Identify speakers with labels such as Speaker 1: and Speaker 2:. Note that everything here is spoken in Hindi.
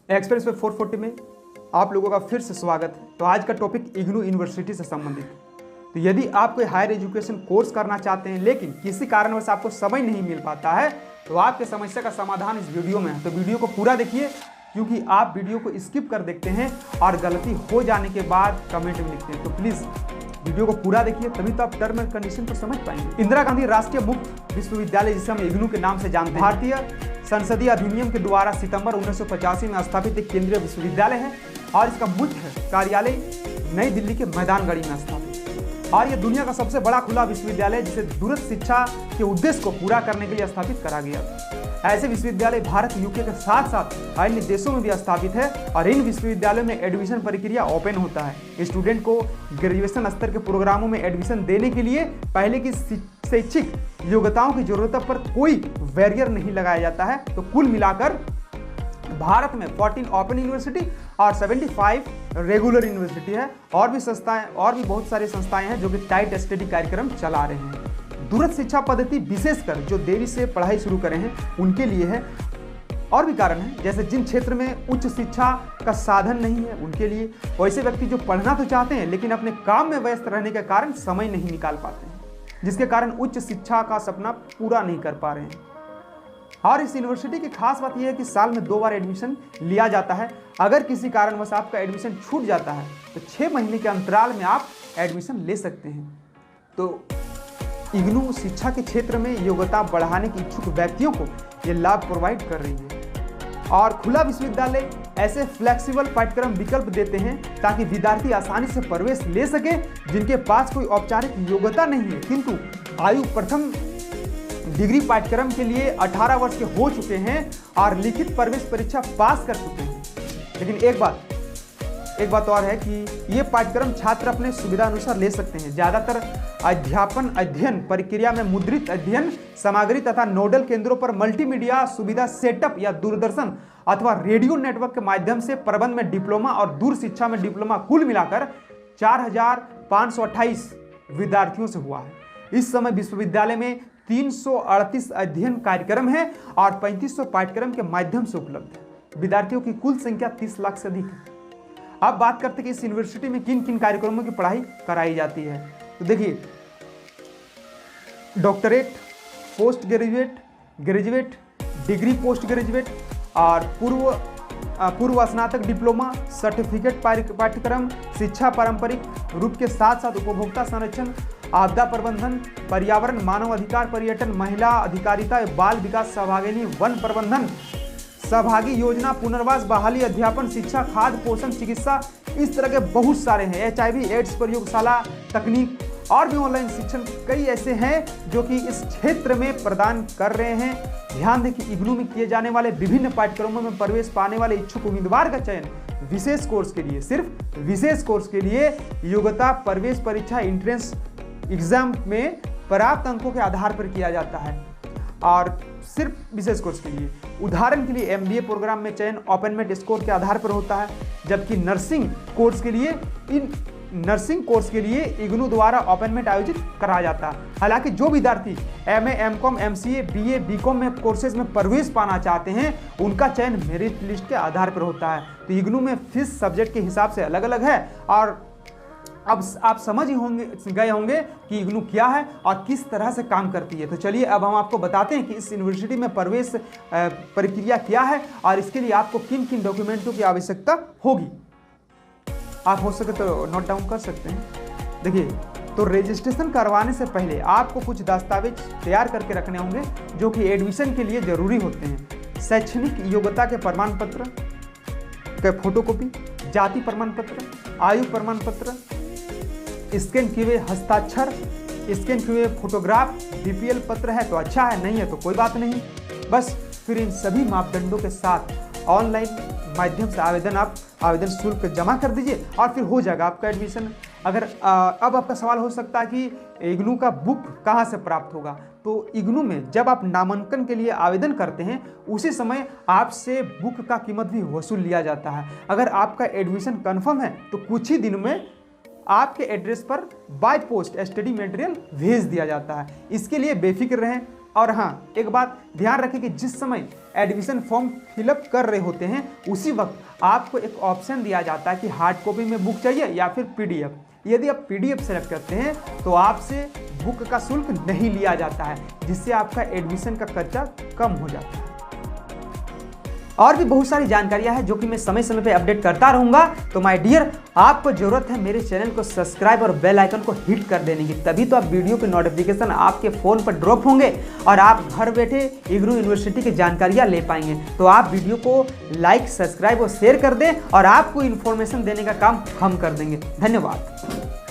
Speaker 1: एक्सप्रेस वे 440 में आप लोगों का फिर से स्वागत है। तो आज का टॉपिक इग्नू यूनिवर्सिटी से संबंधित है। तो यदि आप कोई हायर एजुकेशन कोर्स करना चाहते हैं लेकिन किसी कारणवश आपको समय नहीं मिल पाता है तो आपके समस्या का समाधान इस वीडियो में है। तो वीडियो को पूरा देखिए, क्योंकि आप वीडियो को स्किप कर देखते हैं और गलती हो जाने के बाद कमेंट में लिखते हैं। तो प्लीज़ वीडियो को पूरा देखिए, तभी तो आप टर्म एंड कंडीशन को समझ पाएंगे। इंदिरा गांधी राष्ट्रीय मुक्त विश्वविद्यालय, जिसे हम इग्नू के नाम से जानते हैं, भारतीय संसदीय अधिनियम के द्वारा सितंबर 1985 में स्थापित एक केंद्रीय विश्वविद्यालय है और इसका मुख्य कार्यालय नई दिल्ली के मैदानगढ़ी में स्थापित। और यह दुनिया का सबसे बड़ा खुला विश्वविद्यालय है जिसे दूरस्थ शिक्षा के उद्देश्य को पूरा करने के लिए स्थापित करा गया। ऐसे विश्वविद्यालय भारत, यूके के साथ साथ अन्य देशों में भी स्थापित है और इन विश्वविद्यालयों में एडमिशन प्रक्रिया ओपन होता है। स्टूडेंट को ग्रेजुएशन स्तर के प्रोग्रामों में एडमिशन देने के लिए पहले की शैक्षिक योग्यताओं की जरूरत पर कोई बैरियर नहीं लगाया जाता है। तो कुल मिलाकर भारत में 14 ओपन यूनिवर्सिटी और 75 रेगुलर यूनिवर्सिटी है। और भी बहुत सारी संस्थाएं हैं जो कि टाइट स्टडी कार्यक्रम चला रहे हैं। दूरस्थ शिक्षा पद्धति विशेषकर जो देरी से पढ़ाई शुरू करे हैं उनके लिए है। और भी कारण है, जैसे जिन क्षेत्र में उच्च शिक्षा का साधन नहीं है उनके लिए, वैसे व्यक्ति जो पढ़ना तो चाहते हैं लेकिन अपने काम में व्यस्त रहने के कारण समय नहीं निकाल पाते हैं, जिसके कारण उच्च शिक्षा का सपना पूरा नहीं कर पा रहे हैं। और इस यूनिवर्सिटी की खास बात यह है कि साल में 2 बार एडमिशन लिया जाता है। अगर किसी कारणवश आपका एडमिशन छूट जाता है तो 6 महीने के अंतराल में आप एडमिशन ले सकते हैं। तो इग्नू शिक्षा के क्षेत्र में योग्यता बढ़ाने के इच्छुक व्यक्तियों को ये लाभ प्रोवाइड कर रही है। और खुला विश्वविद्यालय ऐसे फ्लेक्सिबल पाठ्यक्रम विकल्प देते हैं ताकि विद्यार्थी आसानी से प्रवेश ले सके जिनके पास कोई औपचारिक योग्यता नहीं है किंतु आयु प्रथम डिग्री पाठ्यक्रम के लिए 18 वर्ष के हो चुके हैं और लिखित प्रवेश परीक्षा पास कर चुके हैं। लेकिन एक बात और है कि ये पाठ्यक्रम छात्र अपने सुविधा अनुसार ले सकते हैं। ज़्यादातर अध्ययन प्रक्रिया में मुद्रित अध्ययन सामग्री तथा नोडल केंद्रों पर मल्टीमीडिया सुविधा सेटअप या दूरदर्शन अथवा रेडियो नेटवर्क के माध्यम से प्रबंध में डिप्लोमा और दूर शिक्षा में डिप्लोमा कुल मिलाकर 4,528 विद्यार्थियों से हुआ है। इस समय विश्वविद्यालय में 338 अध्ययन कार्यक्रम है और 3500 पाठ्यक्रम के माध्यम से उपलब्ध है। विद्यार्थियों की कुल संख्या 30 लाख से अधिक है। अब बात करते हैं कि इस यूनिवर्सिटी में किन किन कार्यक्रमों की पढ़ाई कराई जाती है। तो देखिए, doctorate, post graduate, graduate, degree post graduate और पूर्व स्नातक डिप्लोमा, सर्टिफिकेट पाठ्यक्रम, शिक्षा पारंपरिक रूप के साथ साथ उपभोक्ता संरक्षण, आपदा प्रबंधन, पर्यावरण, मानव अधिकार, पर्यटन, महिला अधिकारिता, बाल विकास, सहभागिनी, वन प्रबंधन, सहभागी योजना, पुनर्वास, बहाली, अध्यापन, शिक्षा, खाद्य, पोषण, चिकित्सा, इस तरह के बहुत सारे हैं। HIV, एड्स प्रयोगशाला, तकनीक और भी ऑनलाइन शिक्षण कई ऐसे हैं जो कि इस क्षेत्र में प्रदान कर रहे हैं। ध्यान दें कि इग्नू में किए जाने वाले विभिन्न पाठ्यक्रमों में प्रवेश पाने वाले इच्छुक उम्मीदवार का चयन विशेष कोर्स के लिए, सिर्फ विशेष कोर्स के लिए योग्यता प्रवेश परीक्षा एंट्रेंस एग्जाम में प्राप्त अंकों के आधार पर किया जाता है और सिर्फ विशेष कोर्स के लिए। उदाहरण के लिए MBA प्रोग्राम में चयन ओपनमेट स्कोर के आधार पर होता है, जबकि नर्सिंग कोर्स के लिए इग्नू द्वारा ओपनमेट आयोजित कराया जाता है। हालांकि जो विद्यार्थी MA, MCOM, MCA, BA, BCom में कोर्सेज में प्रवेश पाना चाहते हैं उनका चयन मेरिट लिस्ट के आधार पर होता है। तो इग्नू में फीस सब्जेक्ट के हिसाब से अलग अलग है और अब आप समझ ही गए होंगे कि इग्नू क्या है और किस तरह से काम करती है। तो चलिए अब हम आपको बताते हैं कि इस यूनिवर्सिटी में प्रवेश प्रक्रिया क्या है और इसके लिए आपको किन किन डॉक्यूमेंटों की आवश्यकता होगी। आप हो सके तो नोट डाउन कर सकते हैं। देखिए, तो रजिस्ट्रेशन करवाने से पहले आपको कुछ दस्तावेज तैयार करके रखने होंगे जो कि एडमिशन के लिए जरूरी होते हैं। शैक्षणिक योग्यता के प्रमाण पत्र के फोटोकॉपी, जाति प्रमाण पत्र, आयु प्रमाण पत्र, स्कैन किए हुए हस्ताक्षर, स्कैन किए हुए फोटोग्राफ, BPL पत्र है तो अच्छा है, नहीं है तो कोई बात नहीं। बस फिर इन सभी मापदंडों के साथ ऑनलाइन माध्यम से आवेदन शुल्क जमा कर दीजिए और फिर हो जाएगा आपका एडमिशन। अगर अब आपका सवाल हो सकता है कि इग्नू का बुक कहाँ से प्राप्त होगा। तो इग्नू में जब आप नामांकन के लिए आवेदन करते हैं उसी समय आपसे बुक का कीमत भी वसूल लिया जाता है। अगर आपका एडमिशन कन्फर्म है तो कुछ ही दिन में आपके एड्रेस पर बाय पोस्ट स्टडी मटेरियल भेज दिया जाता है। इसके लिए बेफिक्र रहें, और हाँ, एक बात ध्यान रखें कि जिस समय एडमिशन फॉर्म फिलअप कर रहे होते हैं उसी वक्त आपको एक ऑप्शन दिया जाता है कि हार्ड कॉपी में बुक चाहिए या फिर पीडीएफ। यदि आप पीडीएफ सेलेक्ट करते हैं तो आपसे बुक का शुल्क नहीं लिया जाता है, जिससे आपका एडमिशन का खर्चा कम हो जाता है। और भी बहुत सारी जानकारियां हैं जो कि मैं समय समय पे अपडेट करता रहूंगा। तो माय डियर, आपको जरूरत है मेरे चैनल को सब्सक्राइब और बेल आइकन को हिट कर देने की, तभी तो आप वीडियो के नोटिफिकेशन आपके फ़ोन पर ड्रॉप होंगे और आप घर बैठे इग्नू यूनिवर्सिटी की जानकारियां ले पाएंगे। तो आप वीडियो को लाइक, सब्सक्राइब और शेयर कर दें और आपको इन्फॉर्मेशन देने का काम हम कर देंगे। धन्यवाद।